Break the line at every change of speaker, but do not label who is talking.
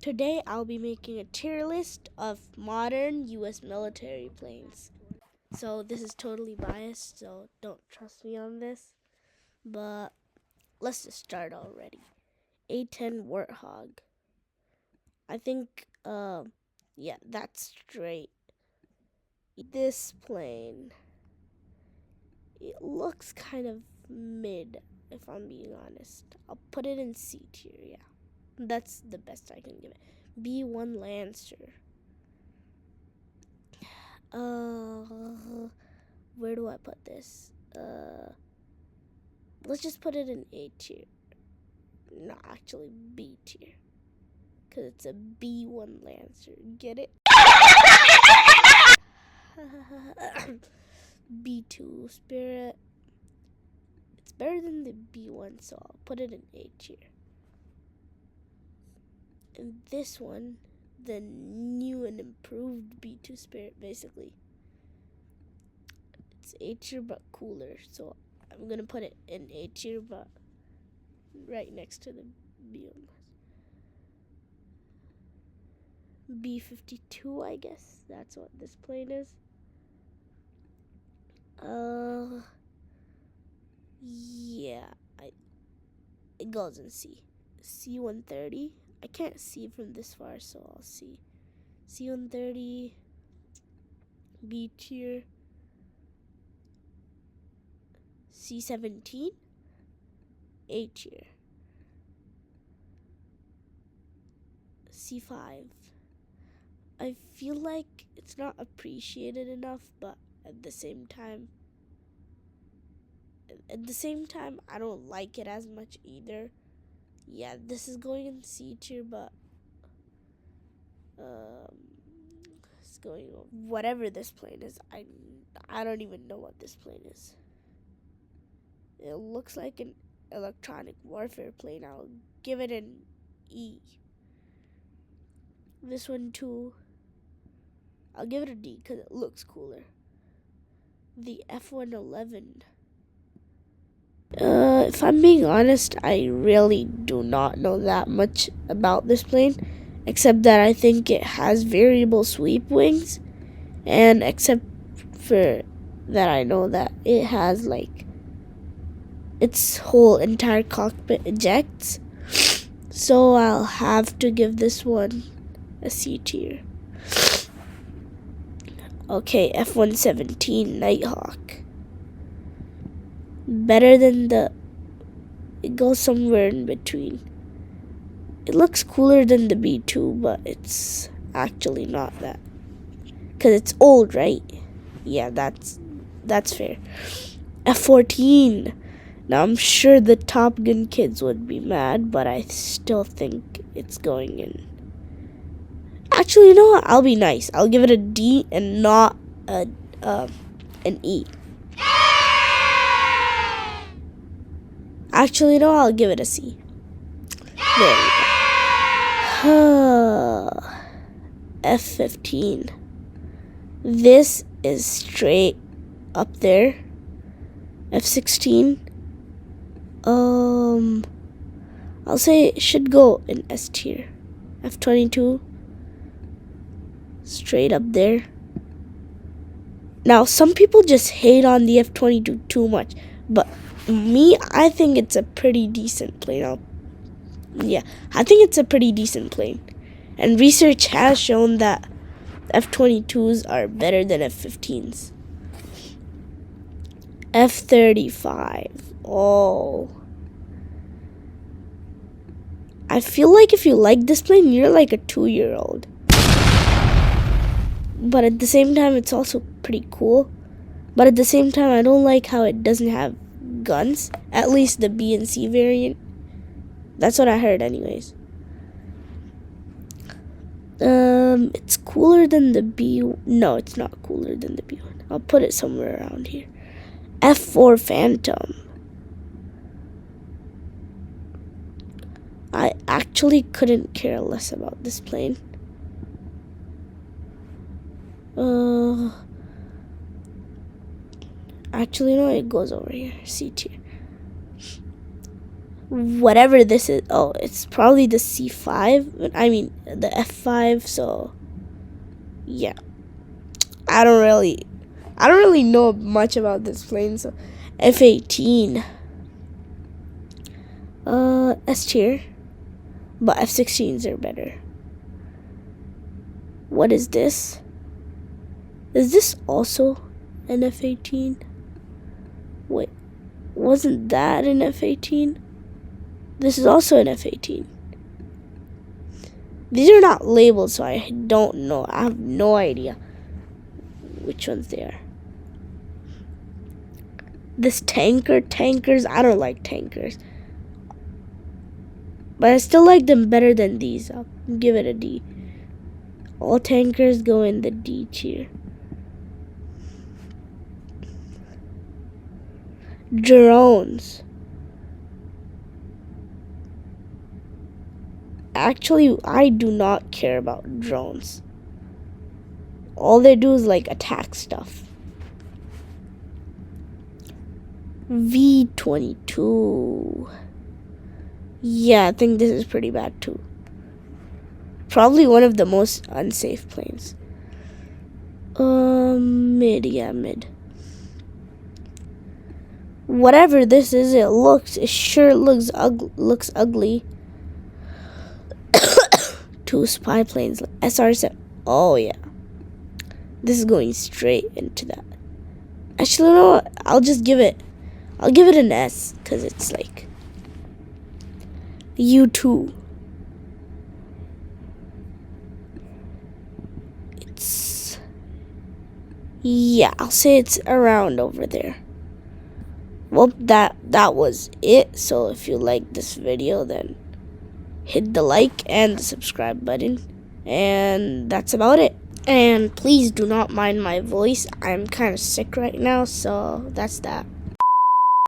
Today I'll be making a tier list of modern US military planes. So this is totally biased, so don't trust me on this. But let's just start already. A-10 Warthog. I think, yeah, that's straight. This plane, it looks kind of mid, if I'm being honest. I'll put it in C tier, yeah. That's the best I can give it. B-1 Lancer. Where do I put this? Let's just put it in A tier. No, actually B tier. Because it's a B1 Lancer. Get it? B2 Spirit. It's better than the B1, so I'll put it in A tier. And this one, the new and improved B2 Spirit, basically. It's A tier but cooler, so I'm gonna put it in A tier but right next to the B1. B-52, I guess that's what this plane is. Yeah, it goes in C. C-130. I can't see from this far, so I'll see. C-130, B tier. C-17, A tier. C5. I feel like it's not appreciated enough, but at the same time, I don't like it as much either. Yeah, this is going in C tier, but it's going whatever this plane is. I don't even know what this plane is. It looks like an electronic warfare plane. I'll give it an E. This one too, I'll give it a D because it looks cooler. The F-111. If I'm being honest, I really do not know that much about this plane, except that I think it has variable sweep wings, and except for that I know that it has like its whole entire cockpit ejects. So I'll have to give this one a C tier. Okay, F-117 Nighthawk. Better than it goes somewhere in between. It looks cooler than the B2, but it's actually not that. Because it's old, right? Yeah, that's fair. F-14. Now, I'm sure the Top Gun kids would be mad, but I still think it's going in. Actually, you know what? I'll be nice. I'll give it a D and not an E. Actually, no, I'll give it a C. There we go. F-15. This is straight up there. F-16. I'll say it should go in S tier. F-22. Straight up there. Now, some people just hate on the F-22 too much, but me, I think it's a pretty decent plane. I think it's a pretty decent plane. And research has shown that F-22s are better than F-15s. F-35. Oh. I feel like if you like this plane, you're like a 2-year-old. But at the same time, it's also pretty cool. But at the same time, I don't like how it doesn't have guns. At least the B and C variant. That's what I heard anyways. It's cooler than the B. No, it's not cooler than the B1. I'll put it somewhere around here. F4 Phantom. I actually couldn't care less about this plane. Actually, no, it goes over here. C tier. whatever this is. Oh, it's probably the C5. I mean, the F5. So, yeah. I don't really know much about this plane. So, F-18. S tier. But F-16s are better. What is this? Is this also an F-18? Wait, wasn't that an F-18? This is also an F-18. These are not labeled, so I don't know. I have no idea which ones they are. This tankers, I don't like tankers. But I still like them better than these. I'll give it a D. All tankers go in the D tier. Drones. Actually, I do not care about drones. All they do is like attack stuff. V-22. Yeah, I think this is pretty bad too. Probably one of the most unsafe planes. Mid, yeah, mid. Whatever this is, it sure looks ugly. Two spy planes, SR-7. Oh yeah, this is going straight into that. Actually, no, I'll give it an S because it's like U2. Yeah, I'll say it's around over there. Well, that was it. So if you like this video, then hit the like and the subscribe button. And that's about it. And please do not mind my voice. I'm kind of sick right now, so that's that.